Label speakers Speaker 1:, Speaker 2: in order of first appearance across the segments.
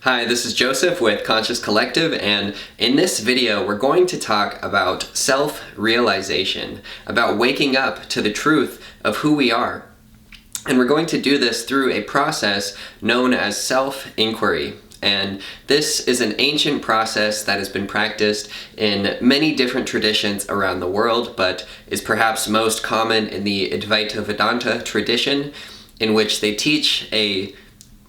Speaker 1: Hi, this is Joseph with Conscious Collective, and in this video we're going to talk about self-realization, about waking up to the truth of who we are. And we're going to do this through a process known as self-inquiry. And this is an ancient process that has been practiced in many different traditions around the world, but is perhaps most common in the Advaita Vedanta tradition, in which they teach a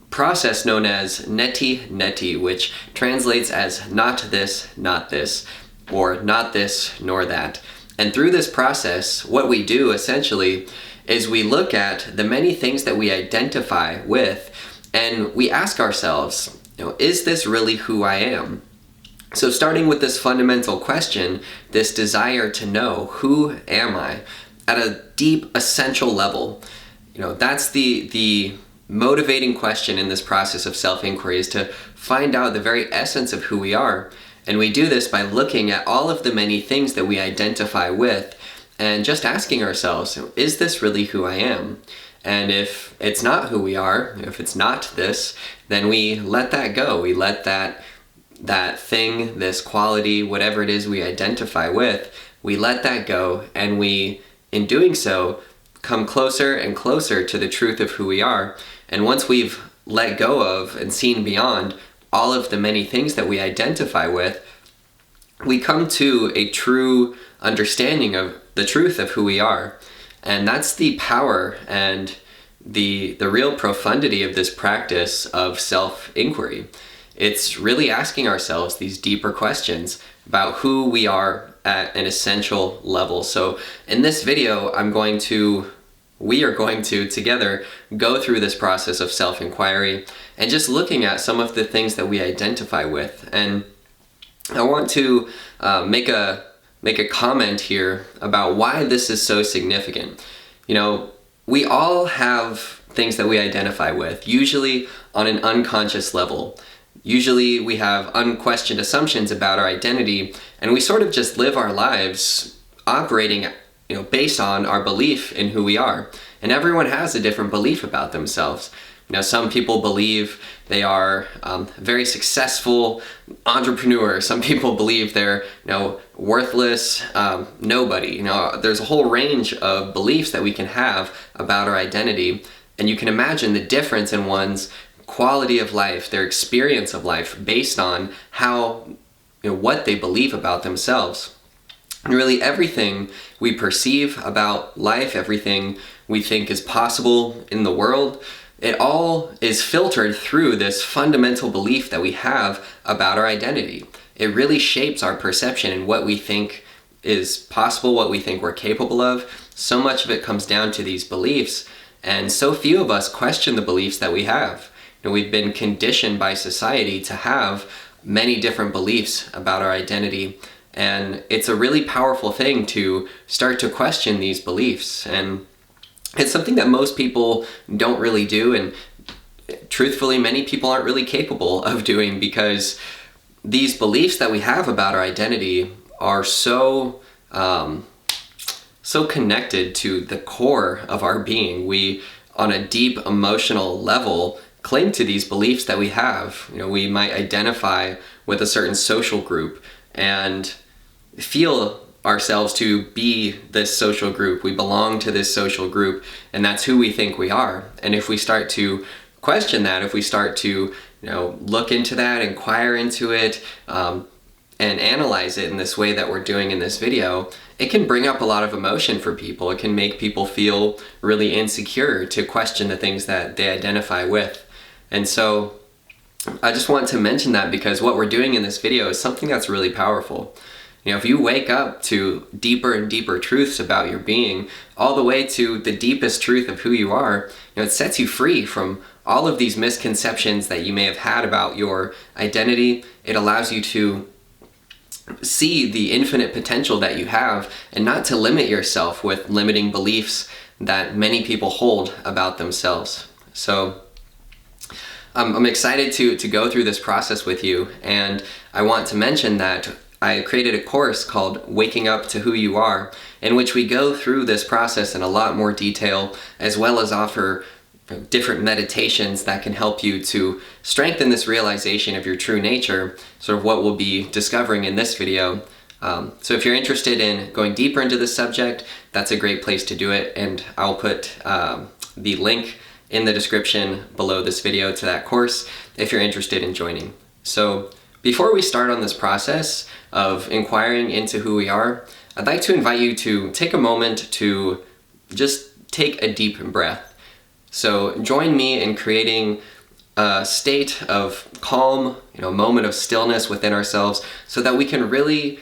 Speaker 1: process known as netineti, which translates as not this, or not this nor that. And through this process, what we do essentially is we look at the many things that we identify with, and we ask ourselves, is this really who I am? So starting with this fundamental question, this desire to know, who am I? At a deep, essential level, that's the motivating question in this process of self-inquiry, is to find out the very essence of who we are. And we do this by looking at all of the many things that we identify with and just asking ourselves, is this really who I am? And if it's not who we are, if it's not this, then we let that go. We let that thing, this quality, whatever it is we identify with, we let that go, and we, in doing so, come closer and closer to the truth of who we are. And once we've let go of and seen beyond all of the many things that we identify with, we come to a true understanding of the truth of who we are. And that's the power and the real profundity of this practice of self-inquiry. It's really asking ourselves these deeper questions about who we are at an essential level. So in this video, we are going to together go through this process of self-inquiry and just looking at some of the things that we identify with. And I want to make a comment here about why this is so significant. We all have things that we identify with, usually on an unconscious level. Usually we have unquestioned assumptions about our identity, and we sort of just live our lives operating based on our belief in who we are. And everyone has a different belief about themselves. Some people believe they are very successful entrepreneurs. Some people believe they're worthless nobody. There's a whole range of beliefs that we can have about our identity, and you can imagine the difference in one's quality of life, their experience of life, based on how what they believe about themselves. And really everything we perceive about life, everything we think is possible in the world, it all is filtered through this fundamental belief that we have about our identity. It really shapes our perception and what we think is possible, what we think we're capable of. So much of it comes down to these beliefs, and so few of us question the beliefs that we have. We've been conditioned by society to have many different beliefs about our identity, and it's a really powerful thing to start to question these beliefs. And it's something that most people don't really do, and truthfully many people aren't really capable of doing, because these beliefs that we have about our identity are so connected to the core of our being. We, on a deep emotional level, cling to these beliefs that we have. We might identify with a certain social group and feel ourselves to be this social group. We belong to this social group, and that's who we think we are. And if we start to question that, if we start to look into that, inquire into it, and analyze it in this way that we're doing in this video, it can bring up a lot of emotion for people. It can make people feel really insecure to question the things that they identify with. And so I just want to mention that, because what we're doing in this video is something that's really powerful. If you wake up to deeper and deeper truths about your being, all the way to the deepest truth of who you are, it sets you free from all of these misconceptions that you may have had about your identity. It allows you to see the infinite potential that you have, and not to limit yourself with limiting beliefs that many people hold about themselves. So I'm excited to go through this process with you, and I want to mention that I created a course called Waking Up to Who You Are, in which we go through this process in a lot more detail, as well as offer different meditations that can help you to strengthen this realization of your true nature, sort of what we'll be discovering in this video. So if you're interested in going deeper into this subject, that's a great place to do it, and I'll put the link in the description below this video to that course if you're interested in joining. So before we start on this process of inquiring into who we are, I'd like to invite you to take a moment to just take a deep breath. So join me in creating a state of calm, moment of stillness within ourselves, so that we can really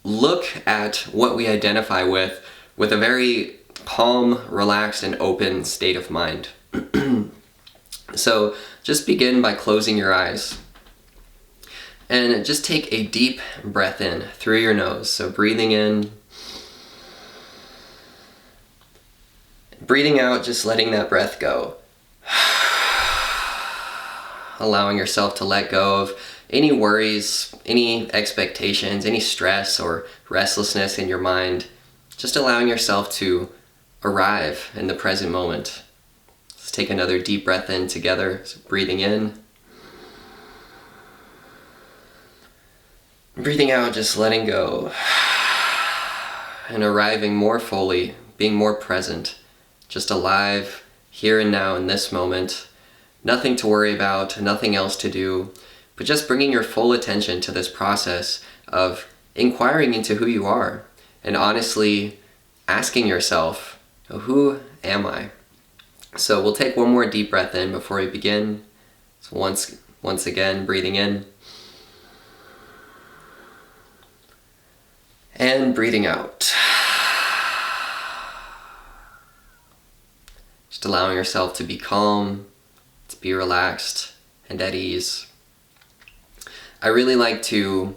Speaker 1: look at what we identify with a very calm, relaxed, and open state of mind. So just begin by closing your eyes. And just take a deep breath in through your nose. So breathing in, breathing out, just letting that breath go. Allowing yourself to let go of any worries, any expectations, any stress or restlessness in your mind. Just allowing yourself to arrive in the present moment. Let's take another deep breath in together. So breathing in. Breathing out, just letting go. And arriving more fully, being more present. Just alive, here and now in this moment. Nothing to worry about, nothing else to do, but just bringing your full attention to this process of inquiring into who you are and honestly asking yourself, who am I? So we'll take one more deep breath in before we begin. So once again, breathing in. And breathing out. Just allowing yourself to be calm, to be relaxed and at ease. I really like to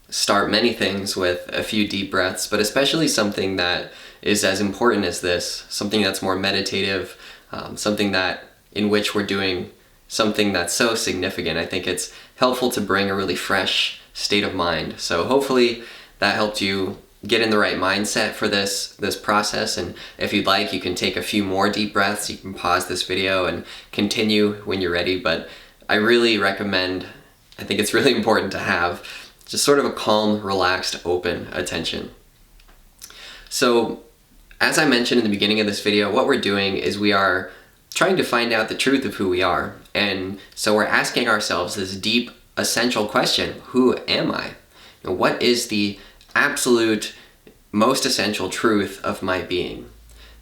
Speaker 1: start many things with a few deep breaths, but especially something that is as important as this, something that's more meditative, something that in which we're doing something that's so significant. I think it's helpful to bring a really fresh state of mind. So hopefully that helped you get in the right mindset for this process, and if you'd like, you can take a few more deep breaths. You can pause this video and continue when you're ready, but I really recommend, I think it's really important to have just sort of a calm, relaxed, open attention. So as I mentioned in the beginning of this video, what we're doing is we are trying to find out the truth of who we are, and so we're asking ourselves this deep, essential question: who am I? What is the absolute most essential truth of my being?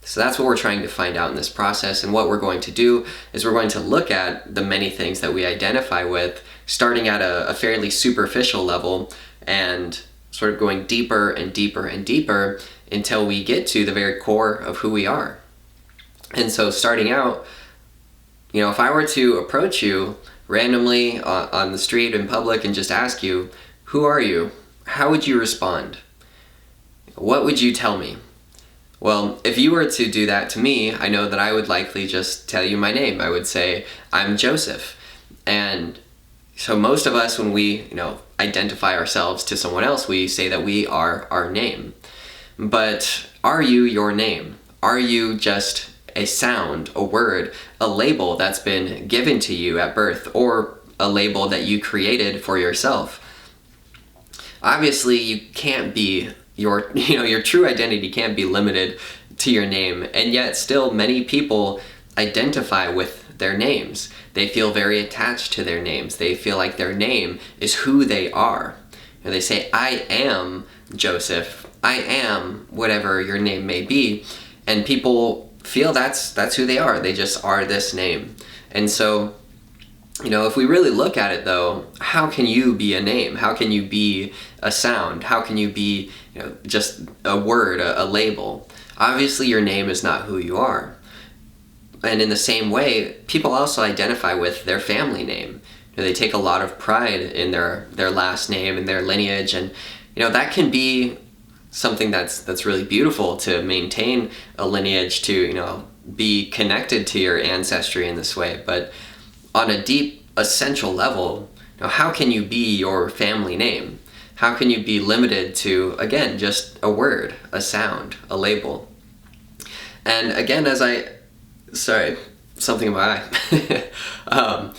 Speaker 1: So that's what we're trying to find out in this process, and what we're going to do is we're going to look at the many things that we identify with, starting at a fairly superficial level and sort of going deeper and deeper and deeper until we get to the very core of who we are. And so starting out, if I were to approach you randomly on the street in public and just ask you, who are you? How would you respond? What would you tell me? Well, if you were to do that to me, I know that I would likely just tell you my name. I would say, I'm Joseph. And so most of us, when we, identify ourselves to someone else, we say that we are our name. But are you your name? Are you just a sound, a word, a label that's been given to you at birth, or a label that you created for yourself? Obviously, you can't be your true identity can't be limited to your name, and yet still many people identify with their names. They feel very attached to their names. They feel like their name is who they are. They say, I am Joseph. I am whatever your name may be, and people feel that's who they are. They just are this name. And so, if we really look at it though, how can you be a name? How can you be a sound? How can you be, just a word, a label? Obviously your name is not who you are. And in the same way, people also identify with their family name. They take a lot of pride in their last name and their lineage, and that can be something that's really beautiful, to maintain a lineage, to be connected to your ancestry in this way. But on a deep, essential level, how can you be your family name? How can you be limited to, again, just a word, a sound, a label? And again, something in my eye.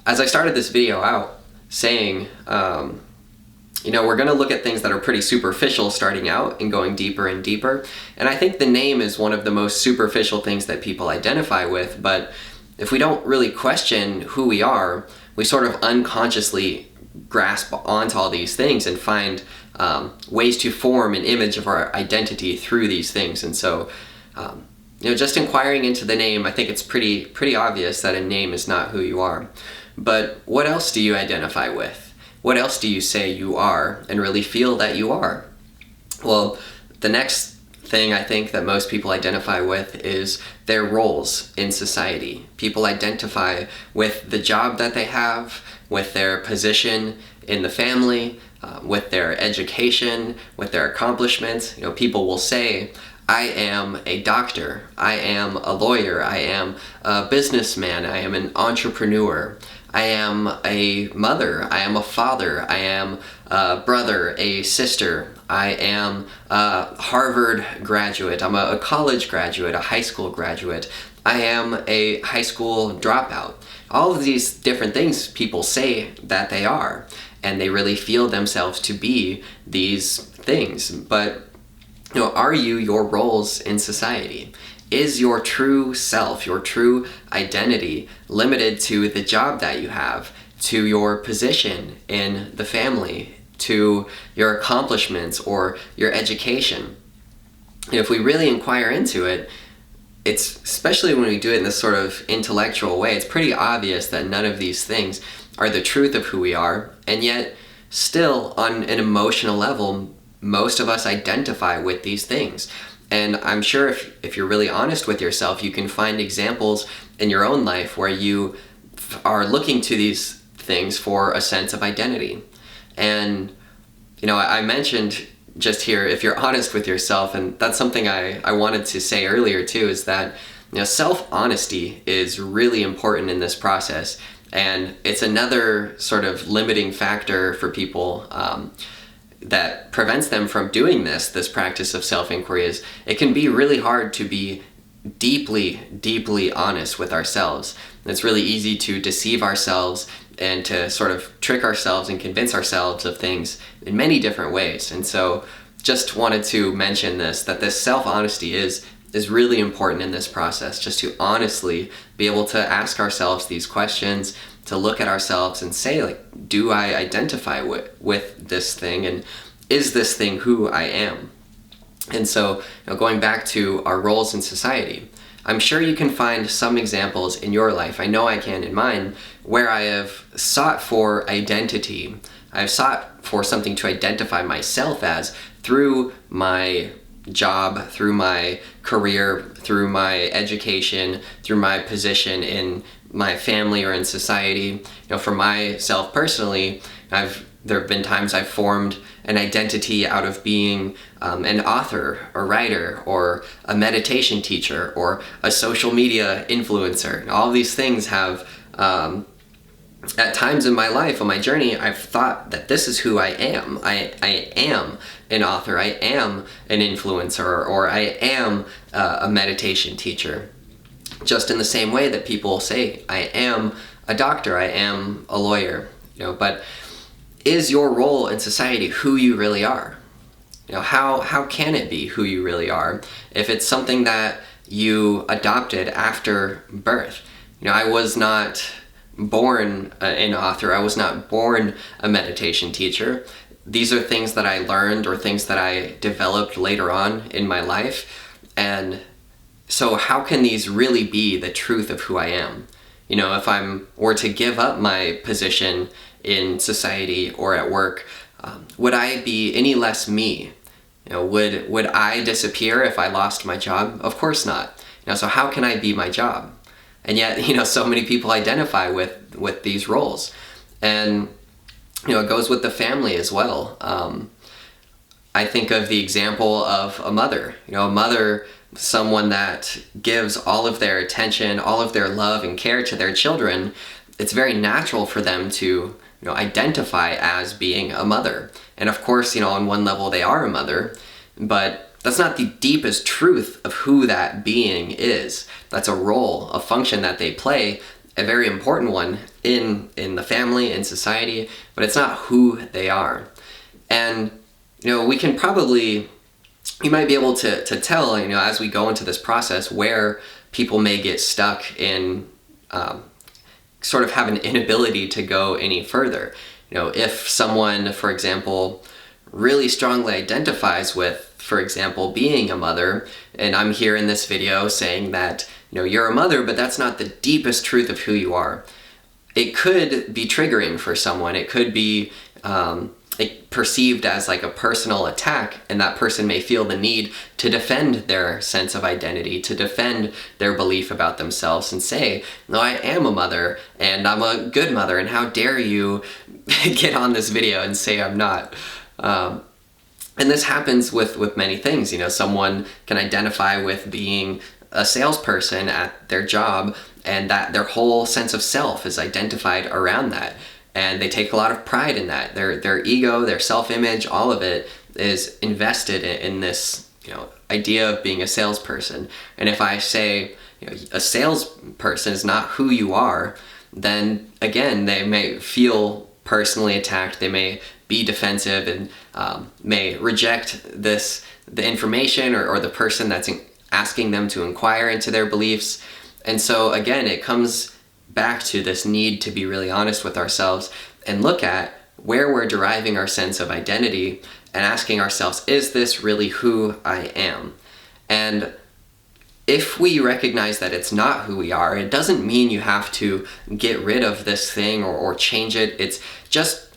Speaker 1: As I started this video out saying, we're going to look at things that are pretty superficial starting out and going deeper and deeper. And I think the name is one of the most superficial things that people identify with. But if we don't really question who we are, we sort of unconsciously grasp onto all these things and find ways to form an image of our identity through these things. And so, just inquiring into the name, I think it's pretty obvious that a name is not who you are. But what else do you identify with? What else do you say you are and really feel that you are? Well, the next thing I think that most people identify with is their roles in society. People identify with the job that they have, with their position in the family, with their education, with their accomplishments. People will say, I am a doctor, I am a lawyer, I am a businessman, I am an entrepreneur, I am a mother, I am a father, I am a brother, a sister, I am a Harvard graduate, I'm a college graduate, a high school graduate, I am a high school dropout. All of these different things people say that they are, and they really feel themselves to be these things. But are you your roles in society? Is your true self, your true identity, limited to the job that you have, to your position in the family, to your accomplishments or your education? If we really inquire into it, it's, especially when we do it in this sort of intellectual way, it's pretty obvious that none of these things are the truth of who we are, and yet still on an emotional level, most of us identify with these things. And I'm sure if you're really honest with yourself, you can find examples in your own life where you are looking to these things for a sense of identity. And, I mentioned just here, if you're honest with yourself, and that's something I wanted to say earlier too, is that, self-honesty is really important in this process. And it's another sort of limiting factor for people that prevents them from doing this practice of self-inquiry. Is it can be really hard to be deeply honest with ourselves. It's really easy to deceive ourselves and to sort of trick ourselves and convince ourselves of things in many different ways. And so just wanted to mention that this self-honesty is really important in this process, just to honestly be able to ask ourselves these questions, to look at ourselves and say, do I identify with this thing, and is this thing who I am? And so, going back to our roles in society, I'm sure you can find some examples in your life, I know I can in mine, where I have sought for identity. I've sought for something to identify myself as through my job, through my career, through my education, through my position in my family or in society. For myself personally, there have been times I've formed an identity out of being an author, a writer, or a meditation teacher, or a social media influencer. All of these things have, at times in my life, on my journey, I've thought that this is who I am. I am an author, I am an influencer, or I am a meditation teacher. Just in the same way that people say, I am a doctor, I am a lawyer. But is your role in society who you really are? How can it be who you really are if it's something that you adopted after birth? I was not born an author, I was not born a meditation teacher. These are things that I learned or things that I developed later on in my life. And so how can these really be the truth of who I am? If I were to give up my position in society or at work, would I be any less me? Would I disappear if I lost my job? Of course not. So how can I be my job? And yet, so many people identify with these roles. And, it goes with the family as well. I think of the example of a mother. A mother, someone that gives all of their attention, all of their love and care to their children. It's very natural for them to, identify as being a mother. And of course, on one level they are a mother, but That's not the deepest truth of who that being is. That's a role, a function that they play, a very important one in the family, in society, but it's not who they are. And, we can probably, you might be able to tell, as we go into this process, where people may get stuck in sort of have an inability to go any further. If someone, for example, really strongly identifies with, for example, being a mother, and I'm here in this video saying that, you're a mother, but that's not the deepest truth of who you are. It could be triggering for someone. It could be perceived as like a personal attack, and that person may feel the need to defend their sense of identity, to defend their belief about themselves and say, no, I am a mother and I'm a good mother, and how dare you get on this video and say I'm not. And this happens with many things. Someone can identify with being a salesperson at their job, and that their whole sense of self is identified around that. And they take a lot of pride in that. Their ego, their self-image, all of it is invested in this, idea of being a salesperson. And if I say, a salesperson is not who you are, then again, they may feel personally attacked. They may be defensive and may reject the information or the person that's asking them to inquire into their beliefs. And so again, it comes back to this need to be really honest with ourselves and look at where we're deriving our sense of identity and asking ourselves, is this really who I am? And if we recognize that it's not who we are, it doesn't mean you have to get rid of this thing or change it. It's just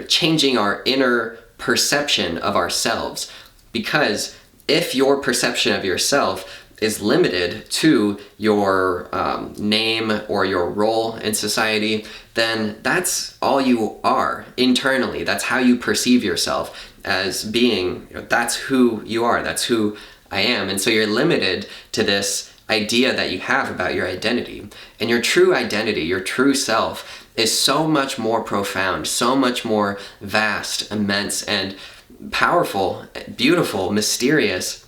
Speaker 1: changing our inner perception of ourselves. Because if your perception of yourself is limited to your name or your role in society, then that's all you are internally. That's how you perceive yourself as being. That's who you are. That's who I am. And so you're limited to this idea that you have about your identity. And your true identity, your true self, is so much more profound, so much more vast, immense, and powerful, beautiful, mysterious,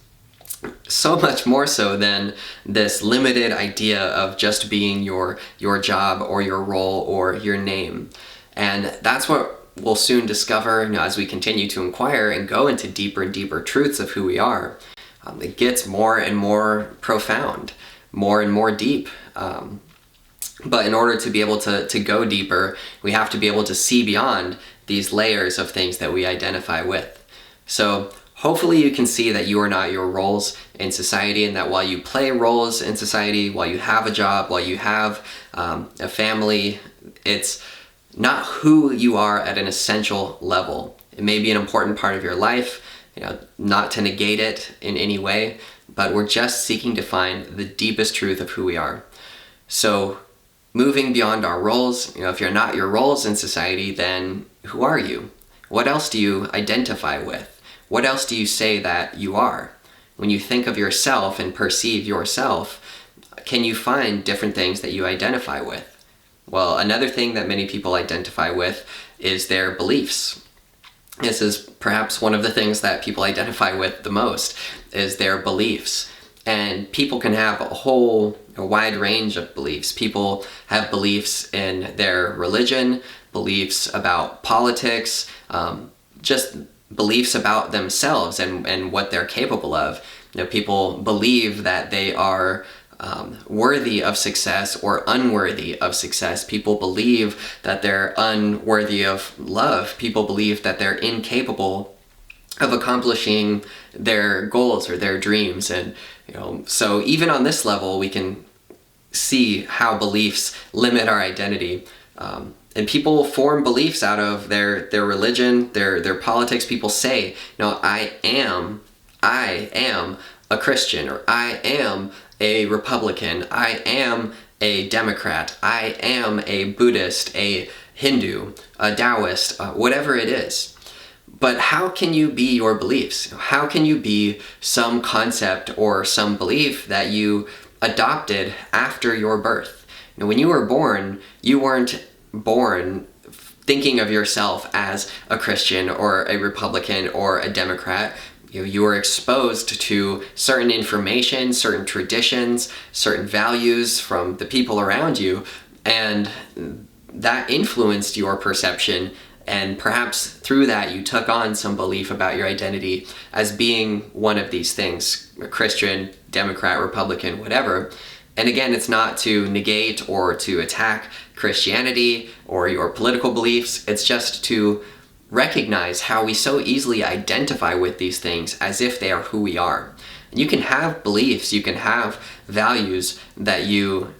Speaker 1: so much more so than this limited idea of just being your job or your role or your name. And that's what we'll soon discover, as we continue to inquire and go into deeper and deeper truths of who we are. It gets more and more profound, more and more deep. But in order to be able to go deeper, we have to be able to see beyond these layers of things that we identify with. So hopefully you can see that you are not your roles in society, and that while you play roles in society, while you have a job, while you have a family, it's not who you are at an essential level. It may be an important part of your life, not to negate it in any way, but we're just seeking to find the deepest truth of who we are. So moving beyond our roles, if you're not your roles in society, then who are you? What else do you identify with? What else do you say that you are? When you think of yourself and perceive yourself, can you find different things that you identify with? Well, another thing that many people identify with is their beliefs. This is perhaps one of the things that people identify with the most, is their beliefs. And people can have a wide range of beliefs. People have beliefs in their religion, beliefs about politics, just beliefs about themselves and what they're capable of. People believe that they are worthy of success or unworthy of success. People believe that they're unworthy of love. People believe that they're incapable of accomplishing their goals or their dreams. And so even on this level, we can see how beliefs limit our identity. And people form beliefs out of their religion, their politics. People say, I am a Christian, or I am a Republican, I am a Democrat, I am a Buddhist, a Hindu, a Taoist, whatever it is. But how can you be your beliefs? How can you be some concept or some belief that you adopted after your birth? When you were born, you weren't born thinking of yourself as a Christian or a Republican or a Democrat. you are exposed to certain information, certain traditions, certain values from the people around you, and that influenced your perception, and perhaps through that you took on some belief about your identity as being one of these things: Christian, Democrat, Republican, whatever. And again, it's not to negate or to attack Christianity or your political beliefs. It's just to recognize how we so easily identify with these things as if they are who we are. And you can have beliefs, you can have values that you,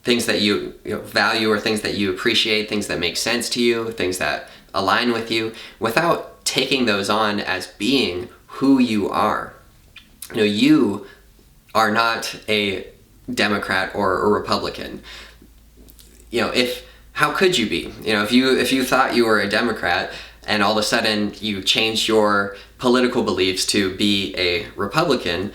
Speaker 1: things that you value, or things that you appreciate, things that make sense to you, things that align with you, without taking those on as being who you are. You are not a Democrat or a Republican. How could you be? If you thought you were a Democrat and all of a sudden you changed your political beliefs to be a Republican,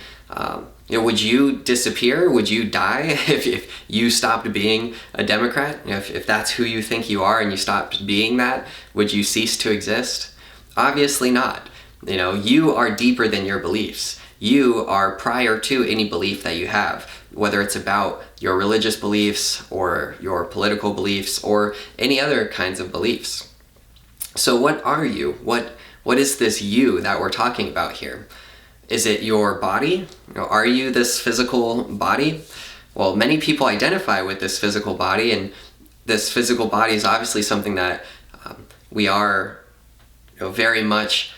Speaker 1: would you disappear? Would you die if you stopped being a Democrat? If that's who you think you are and you stopped being that, would you cease to exist? Obviously not. You are deeper than your beliefs. You are prior to any belief that you have, whether it's about your religious beliefs or your political beliefs or any other kinds of beliefs. So what are you? What is this you that we're talking about here? Is it your body? Are you this physical body? Well, many people identify with this physical body, and this physical body is obviously something that we are very much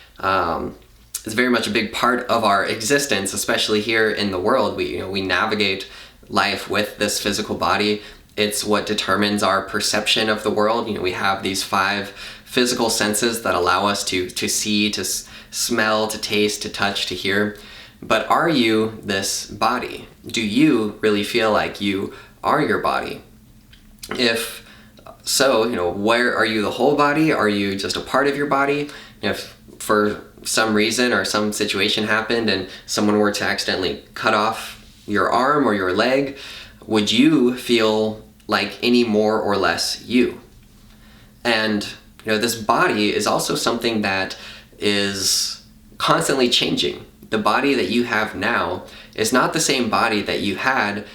Speaker 1: is very much a big part of our existence, especially here in the world. We navigate life with this physical body. It's what determines our perception of the world. We have these 5 physical senses that allow us to see, to smell, to taste, to touch, to hear. But are you this body? Do you really feel like you are your body? If so, where are you? The whole body? Are you just a part of your body? If for some reason or some situation happened and someone were to accidentally cut off your arm or your leg, would you feel like any more or less you? And this body is also something that is constantly changing. The body that you have now is not the same body that you had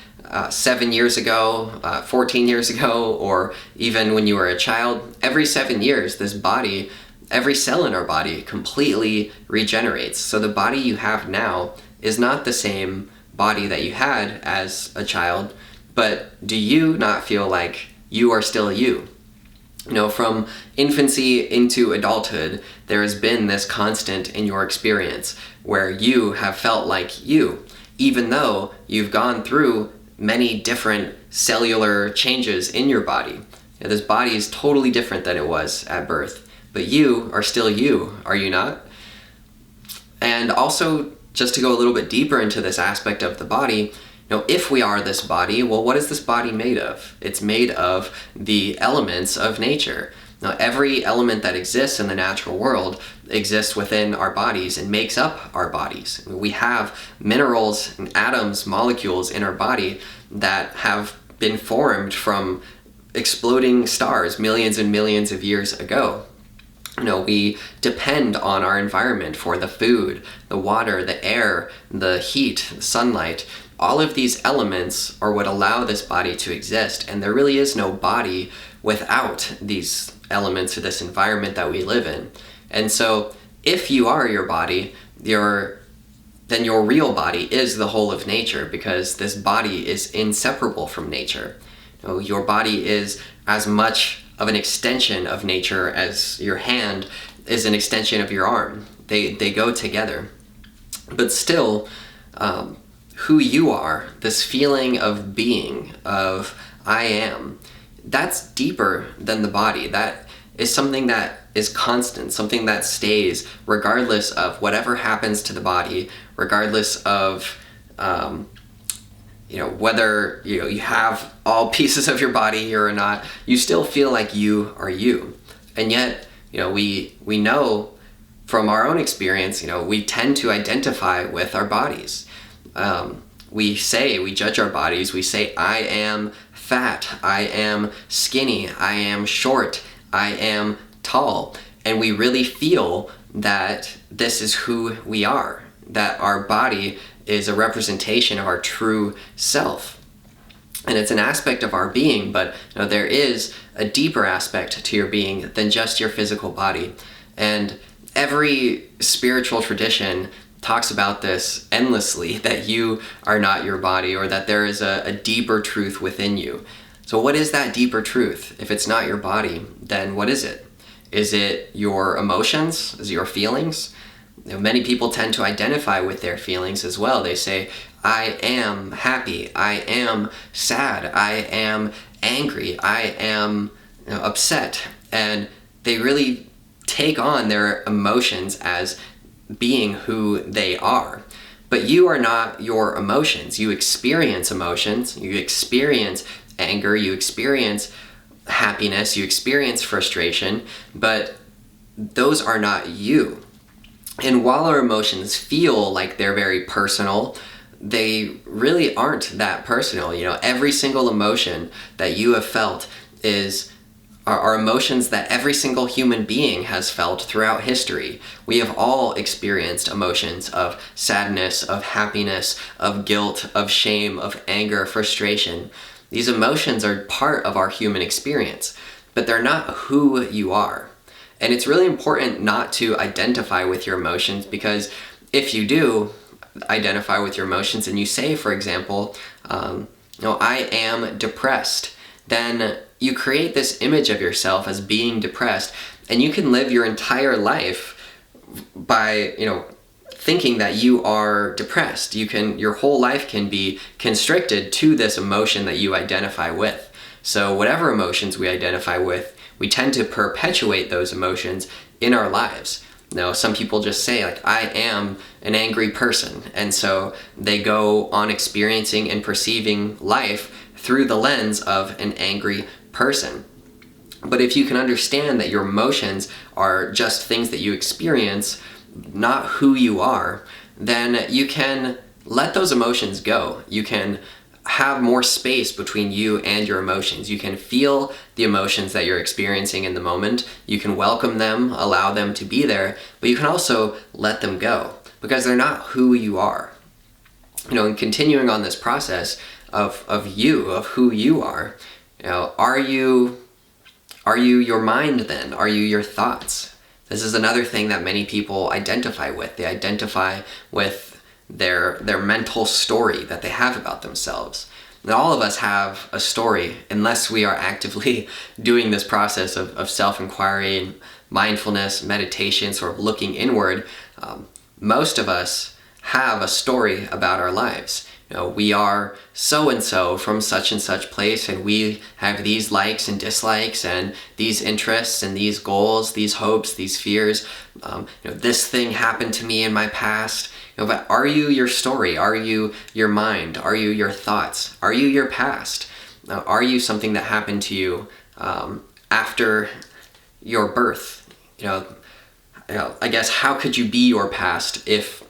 Speaker 1: 7 years ago, 14 years ago, or even when you were a child. Every 7 years, this body, every cell in our body completely regenerates. So the body you have now is not the same body that you had as a child, but do you not feel like you are still you? From infancy into adulthood, there has been this constant in your experience where you have felt like you, even though you've gone through many different cellular changes in your body. This body is totally different than it was at birth, but you are still you, are you not? And also, just to go a little bit deeper into this aspect of the body, if we are this body, well, what is this body made of? It's made of the elements of nature. Now, every element that exists in the natural world exists within our bodies and makes up our bodies. We have minerals and atoms, molecules in our body that have been formed from exploding stars millions and millions of years ago. We depend on our environment for the food, the water, the air, the heat, the sunlight. All of these elements are what allow this body to exist, and there really is no body without these elements or this environment that we live in. And so if you are your body, then your real body is the whole of nature, because this body is inseparable from nature. Your body is as much of an extension of nature as your hand is an extension of your arm. They go together. But still, who you are, this feeling of being, of I am, that's deeper than the body. That is something that is constant, something that stays regardless of whatever happens to the body, regardless of whether you have all pieces of your body here or not. You still feel like you are you. And yet, we know from our own experience, we tend to identify with our bodies. We judge our bodies, we say, I am fat, I am skinny, I am short, I am tall. and we really feel that this is who we are, that our body is a representation of our true self. And it's an aspect of our being, but there is a deeper aspect to your being than just your physical body. And every spiritual tradition talks about this endlessly, that you are not your body, or that there is a deeper truth within you. So what is that deeper truth? If it's not your body, then what is it? Is it your emotions? Is it your feelings? Many people tend to identify with their feelings as well. They say, I am happy, I am sad, I am angry, I am upset. And they really take on their emotions as being who they are. But you are not your emotions. You experience emotions, you experience anger, you experience happiness, you experience frustration, but those are not you. And while our emotions feel like they're very personal, they really aren't that personal. Every single emotion that you have felt are emotions that every single human being has felt throughout history. We have all experienced emotions of sadness, of happiness, of guilt, of shame, of anger, frustration. These emotions are part of our human experience, but they're not who you are. And it's really important not to identify with your emotions, because if you do identify with your emotions and you say, for example, I am depressed, then you create this image of yourself as being depressed, and you can live your entire life by, thinking that you are depressed. Your whole life can be constricted to this emotion that you identify with. So whatever emotions we identify with, we tend to perpetuate those emotions in our lives. Some people just say, like, I am an angry person, and so they go on experiencing and perceiving life through the lens of an angry person. But if you can understand that your emotions are just things that you experience, not who you are, then you can let those emotions go. You can have more space between you and your emotions. You can feel the emotions that you're experiencing in the moment. You can welcome them, allow them to be there, but you can also let them go, because they're not who you are. And continuing on this process of who you are, are you your mind then? Are you your thoughts? This is another thing that many people identify with. They identify with their mental story that they have about themselves. And all of us have a story, unless we are actively doing this process of self-inquiry and mindfulness, meditation, sort of looking inward. Most of us have a story about our lives. We are so-and-so from such and such place, and we have these likes and dislikes, and these interests and these goals, these hopes, these fears. This thing happened to me in my past. But are you your story? Are you your mind? Are you your thoughts? Are you your past? Are you something that happened to you after your birth? I guess, how could you be your past if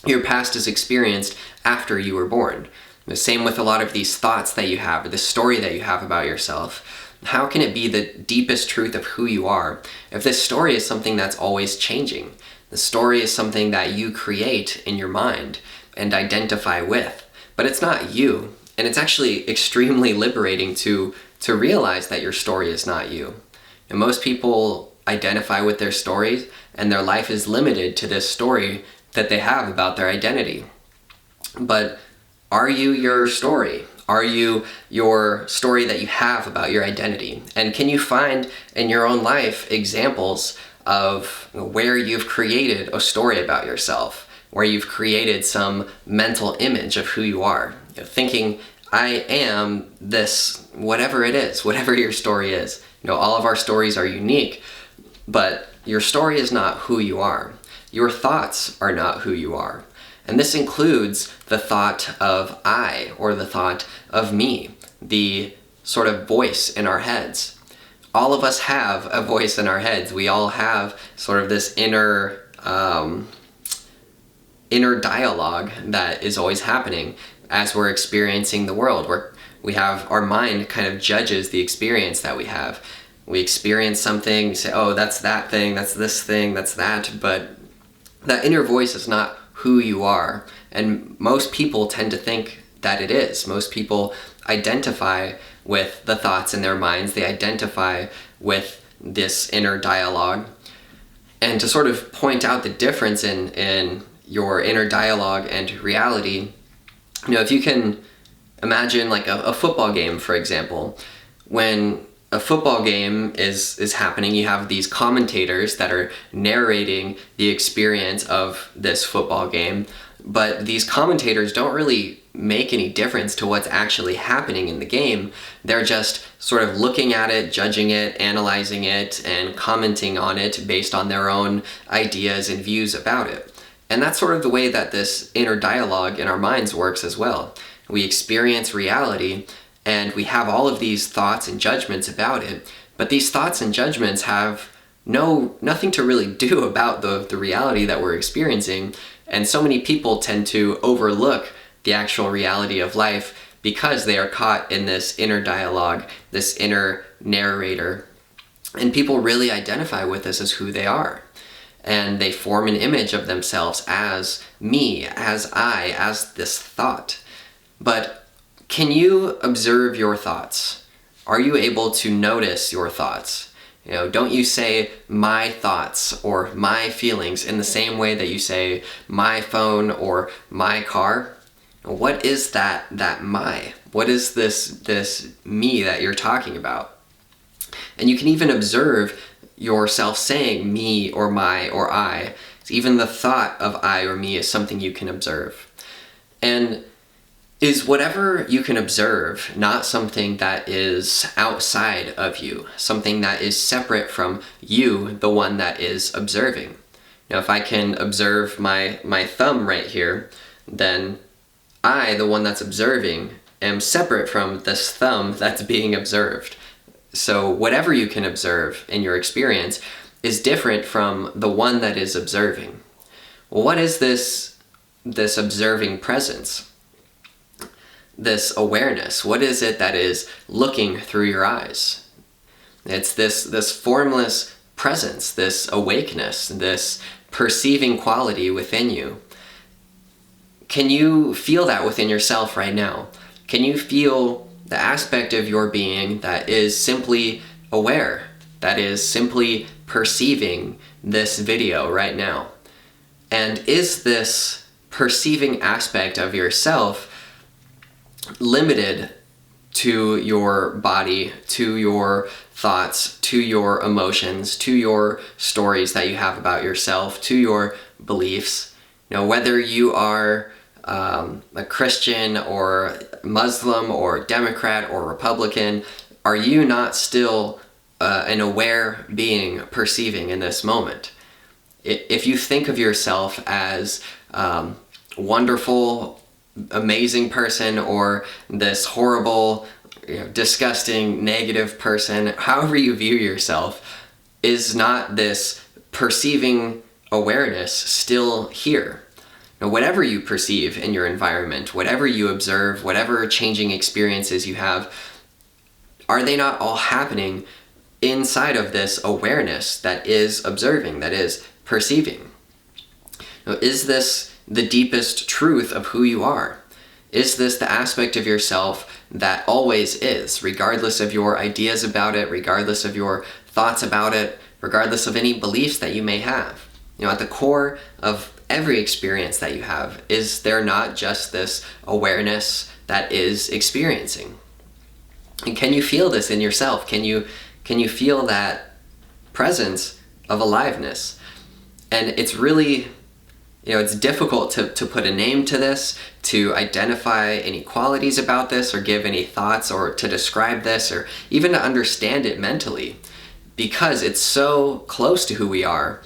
Speaker 1: your past is experienced after you were born? The same with a lot of these thoughts that you have, or the story that you have about yourself. How can it be the deepest truth of who you are if this story is something that's always changing? The story is something that you create in your mind and identify with, but it's not you. And it's actually extremely liberating to realize that your story is not you. And most people identify with their stories, and their life is limited to this story that they have about their identity. But are you your story? Are you your story that you have about your identity? And can you find in your own life examples of where you've created a story about yourself, where you've created some mental image of who you are? Thinking, I am this, whatever it is, whatever your story is. All of our stories are unique, but your story is not who you are. Your thoughts are not who you are. And this includes the thought of I, or the thought of me, the sort of voice in our heads. All of us have a voice in our heads. We all have sort of this inner dialogue that is always happening as we're experiencing the world, where we have our mind kind of judges the experience that we have. we experience something, we say, oh, that's that thing, that's this thing, that's that, but that inner voice is not who you are. And most people tend to think that it is. Most people identify with the thoughts in their minds. They identify with this inner dialogue. And to sort of point out the difference in your inner dialogue and reality, if you can imagine like a football game, for example, when a football game is happening, you have these commentators that are narrating the experience of this football game, but these commentators don't really make any difference to what's actually happening in the game. They're just sort of looking at it, judging it, analyzing it, and commenting on it based on their own ideas and views about it. And that's sort of the way that this inner dialogue in our minds works as well. We experience reality, and we have all of these thoughts and judgments about it, but these thoughts and judgments have nothing to really do about the reality that we're experiencing. And so many people tend to overlook the actual reality of life because they are caught in this inner dialogue, this inner narrator. And people really identify with this as who they are. And they form an image of themselves as me, as I, as this thought. But can you observe your thoughts? Are you able to notice your thoughts? Don't you say my thoughts or my feelings in the same way that you say my phone or my car? What is that my? What is this me that you're talking about? And you can even observe yourself saying me or my or I. Even the thought of I or me is something you can observe. And is whatever you can observe not something that is outside of you, something that is separate from you, the one that is observing? If I can observe my thumb right here, then I, the one that's observing, am separate from this thumb that's being observed. So whatever you can observe in your experience is different from the one that is observing. Well, what is this observing presence? This awareness? What is it that is looking through your eyes? It's this formless presence, this awakeness, this perceiving quality within you. Can you feel that within yourself right now? Can you feel the aspect of your being that is simply aware, that is simply perceiving this video right now? And is this perceiving aspect of yourself limited to your body, to your thoughts, to your emotions, to your stories that you have about yourself, to your beliefs? Whether you are a Christian or Muslim or Democrat or Republican, are you not still an aware being perceiving in this moment? If you think of yourself as wonderful, amazing person, or this horrible, disgusting, negative person, however you view yourself, is not this perceiving awareness still here? Whatever you perceive in your environment, whatever you observe, whatever changing experiences you have, are they not all happening inside of this awareness that is observing, that is perceiving? Is this the deepest truth of who you are? Is this the aspect of yourself that always is, regardless of your ideas about it, regardless of your thoughts about it, regardless of any beliefs that you may have? At the core of every experience that you have, is there not just this awareness that is experiencing? And can you feel this in yourself? Can you feel that presence of aliveness? And it's really, it's difficult to put a name to this, to identify any qualities about this, or give any thoughts, or to describe this, or even to understand it mentally, because it's so close to who we are.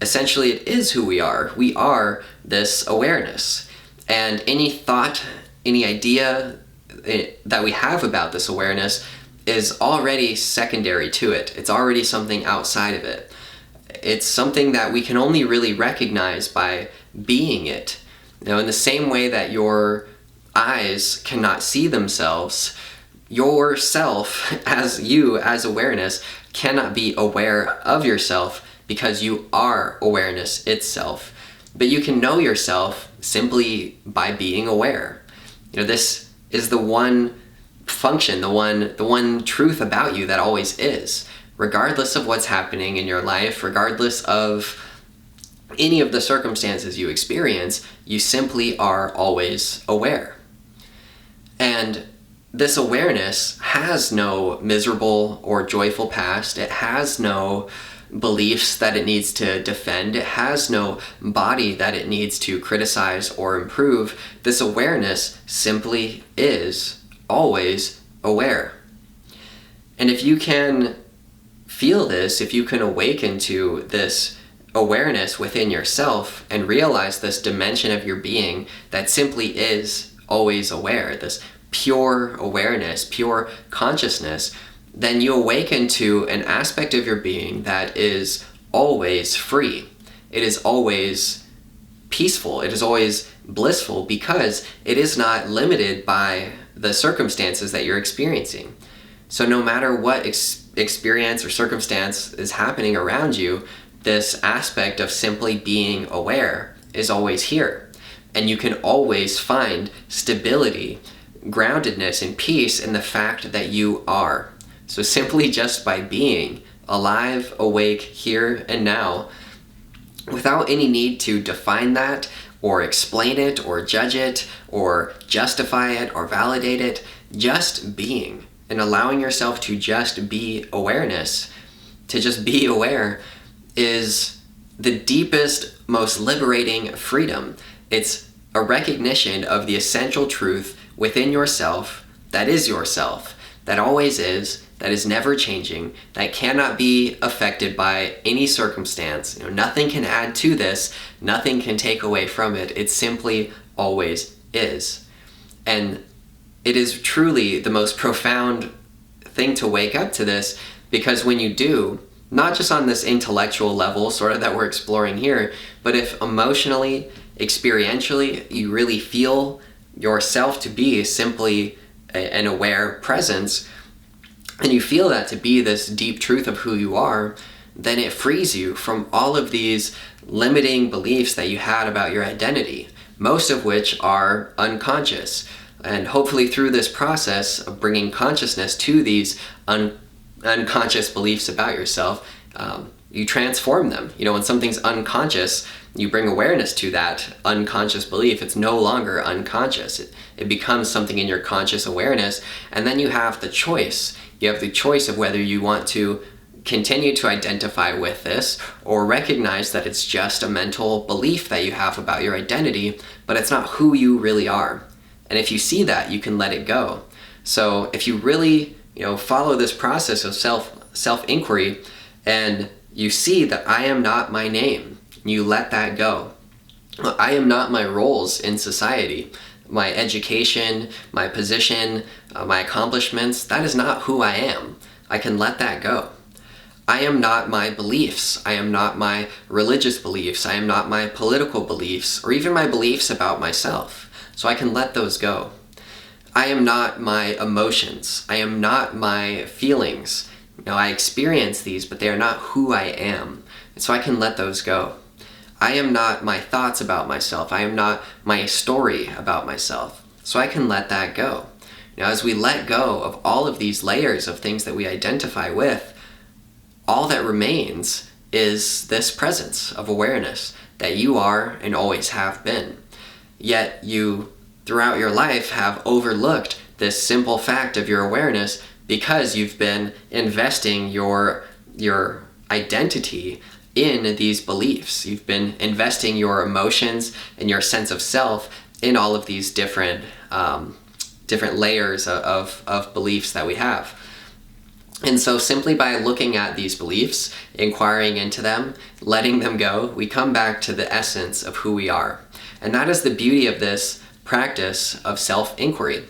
Speaker 1: Essentially, it is who we are. We are this awareness. And any thought, any idea that we have about this awareness is already secondary to it. It's already something outside of it. It's something that we can only really recognize by being it. In the same way that your eyes cannot see themselves, yourself as you, as awareness, cannot be aware of yourself because you are awareness itself. But you can know yourself simply by being aware. This is the one function, the one truth about you that always is. Regardless of what's happening in your life, regardless of any of the circumstances you experience, you simply are always aware. And this awareness has no miserable or joyful past. It has no beliefs that it needs to defend. It has no body that it needs to criticize or improve. This awareness simply is always aware. And if you can feel this, if you can awaken to this awareness within yourself and realize this dimension of your being that simply is always aware, this pure awareness, pure consciousness, then you awaken to an aspect of your being that is always free. It is always peaceful. It is always blissful because it is not limited by the circumstances that you're experiencing. So no matter what experience or circumstance is happening around you, this aspect of simply being aware is always here. And you can always find stability, groundedness, and peace in the fact that you are. So simply just by being alive, awake, here and now, without any need to define that, or explain it, or judge it, or justify it, or validate it, just being and allowing yourself to just be awareness, to just be aware, is the deepest, most liberating freedom. It's a recognition of the essential truth within yourself that is yourself, that always is, that is never changing, that cannot be affected by any circumstance. Nothing can add to this, nothing can take away from it. It simply always is. And it is truly the most profound thing to wake up to this, because when you do, not just on this intellectual level sort of that we're exploring here, but if emotionally, experientially, you really feel yourself to be simply an aware presence, and you feel that to be this deep truth of who you are, then it frees you from all of these limiting beliefs that you had about your identity, most of which are unconscious. And hopefully through this process of bringing consciousness to these unconscious beliefs about yourself, you transform them. When something's unconscious, you bring awareness to that unconscious belief. It's no longer unconscious. It becomes something in your conscious awareness, and then you have the choice. You have the choice of whether you want to continue to identify with this or recognize that it's just a mental belief that you have about your identity, but it's not who you really are. And if you see that, you can let it go. So if you really, follow this process of self-inquiry, and you see that I am not my name, you let that go. I am not my roles in society, my education, my position, my accomplishments. That is not who I am. I can let that go. I am not my beliefs. I am not my religious beliefs. I am not my political beliefs, or even my beliefs about myself. So I can let those go. I am not my emotions. I am not my feelings. I experience these, but they are not who I am. And so I can let those go. I am not my thoughts about myself. I am not my story about myself. So I can let that go. As we let go of all of these layers of things that we identify with, all that remains is this presence of awareness that you are and always have been. Yet you, throughout your life, have overlooked this simple fact of your awareness because you've been investing your identity in these beliefs. You've been investing your emotions and your sense of self in all of these different layers of beliefs that we have. And so simply by looking at these beliefs, inquiring into them, letting them go, we come back to the essence of who we are. And that is the beauty of this practice of self-inquiry.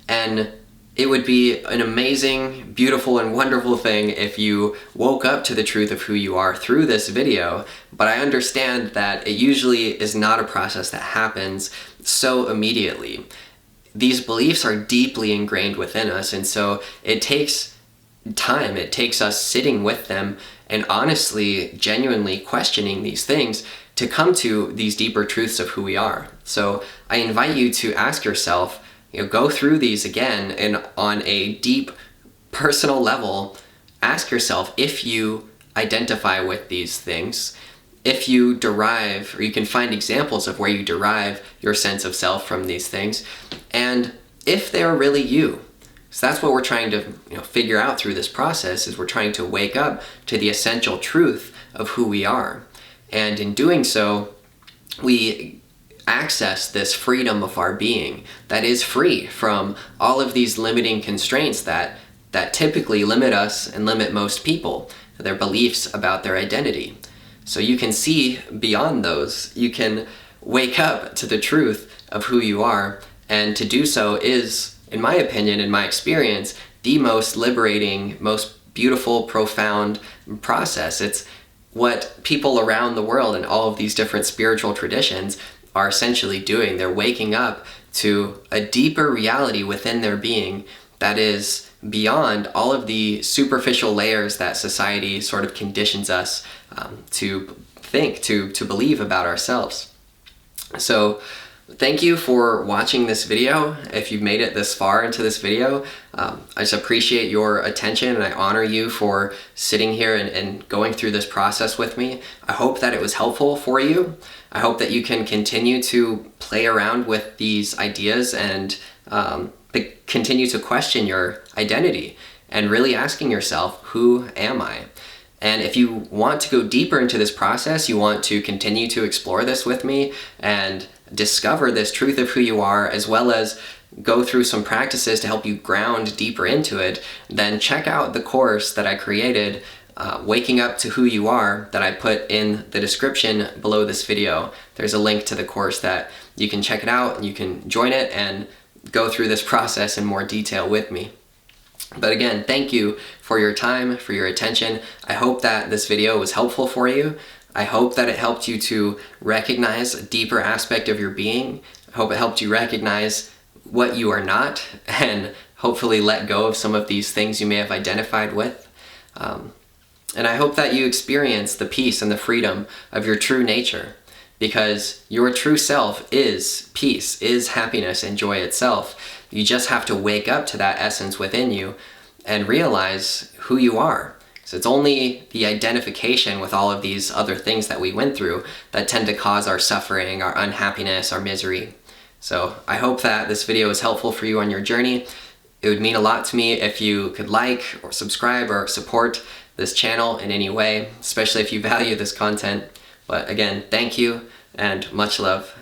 Speaker 1: And it would be an amazing, beautiful, and wonderful thing if you woke up to the truth of who you are through this video, but I understand that it usually is not a process that happens so immediately. These beliefs are deeply ingrained within us, and so it takes time it takes us sitting with them and honestly, genuinely questioning these things to come to these deeper truths of who we are. So I invite you to ask yourself, go through these again, and on a deep personal level, ask yourself if you identify with these things, if you derive, or you can find examples of where you derive your sense of self from these things, and if they're really you. So that's what we're trying to figure out through this process, is we're trying to wake up to the essential truth of who we are. And in doing so, we access this freedom of our being that is free from all of these limiting constraints that typically limit us and limit most people, their beliefs about their identity. So you can see beyond those. You can wake up to the truth of who you are, and to do so is, in my opinion, in my experience, the most liberating, most beautiful, profound process. It's what people around the world and all of these different spiritual traditions are essentially doing. They're waking up to a deeper reality within their being that is beyond all of the superficial layers that society sort of conditions us to think, to believe about ourselves. So thank you for watching this video. If you've made it this far into this video, I just appreciate your attention, and I honor you for sitting here and going through this process with me. I hope that it was helpful for you. I hope that you can continue to play around with these ideas and continue to question your identity and really asking yourself, who am I? And if you want to go deeper into this process, you want to continue to explore this with me and discover this truth of who you are, as well as go through some practices to help you ground deeper into it, then check out the course that I created, Waking Up to Who You Are, that I put in the description below this video. There's a link to the course that you can check it out, and you can join it and go through this process in more detail with me. But again, thank you for your time, for your attention. I hope that this video was helpful for you. I hope that it helped you to recognize a deeper aspect of your being. I hope it helped you recognize what you are not, and hopefully let go of some of these things you may have identified with. And I hope that you experience the peace and the freedom of your true nature, because your true self is peace, is happiness and joy itself. You just have to wake up to that essence within you and realize who you are. So it's only the identification with all of these other things that we went through that tend to cause our suffering, our unhappiness, our misery. So I hope that this video is helpful for you on your journey. It would mean a lot to me if you could like or subscribe or support this channel in any way, especially if you value this content. But again, thank you and much love.